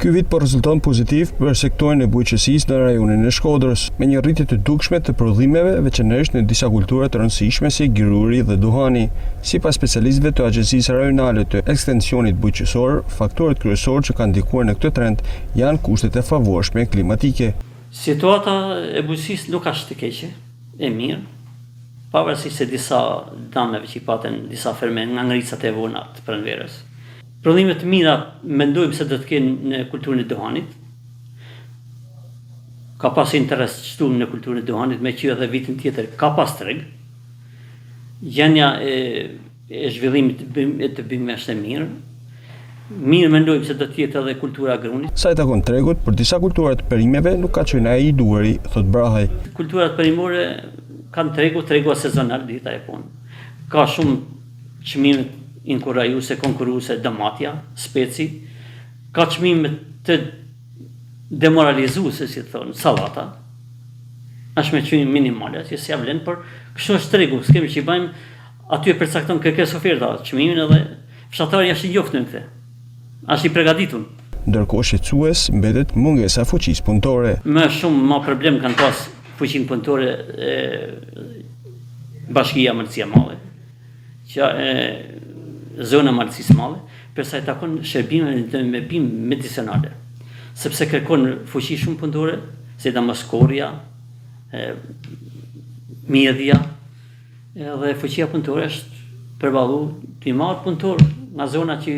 Ky vit po rezulton pozitiv për sektorin e bujqësisë në rajonin e Shkodrës, me një rritje të dukshme të prodhimeve, veçanërisht në disa kultura të rëndësishme si gëruri dhe duhani. Sipas specialistëve të Agjencisë Rajonale të Ekstensionit Bujqësor, faktorët kryesorë që kanë ndikuar në këtë trend janë kushtet e favorshme klimatike. Situata e bujqësisë nuk është të keqe, e mirë, pavarësisht se disa dameve që i paten disa ferment nga ngricat e vona të pranverës. Prodhime të mira mendojmë se do të kenë në kulturën e duhanit. Ka pas interes shtum në kulturën e duhanit, me që edhe vitin tjetër ka pas treg. Gjendja e zhvillimit të bimëve është e mirë. Mirë mendojmë se do të jetë edhe kultura e grunit. Sa i takon tregut, për disa kultura të perimeve nuk ka qenë ai i duhuri, thot Brahaj. Kulturat perimore kanë tregu sezonal dita e punë. Ka shumë çmime inkurajuse, konkuruse, damatja, speci, ka çmime të demoralizuese, si thonë, sallata, është me çmime minimale, që s'ja vlen, por kështu është tregu, s'kemi që i bajmë, aty e përcakton kërkesë oferta, çmimin edhe fshatari është i njoftë në këtë, është i përgatitur. Ndërkohë shqetësues mbetet mungesa fuqisë punëtore. Më shumë ma problem kanë pas fuqinë punëtore Bashkia Martësia Madhe, që zona Martësisë Madhe, për sa i takon shërbimeve me bimë medicinale, sepse kërkon fuqi shumë punëtore, sidomos korja, mjedhja, edhe fuqia punëtore është përballu të marrë punëtor nga zona që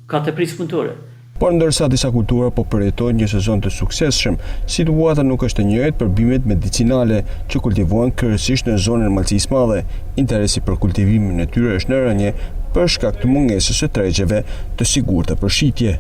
ka të prisë punëtore. Por ndërsa disa kultura po përjetojnë një sezon të suksesshëm, situata nuk është e njëjtë për bimët medicinale që kultivohen kryesisht në zonën e Malësisë Madhe. Interesi për kultivimin e tyre është në rënje për shkak të mungesës së tregjeve të sigurta për shitje.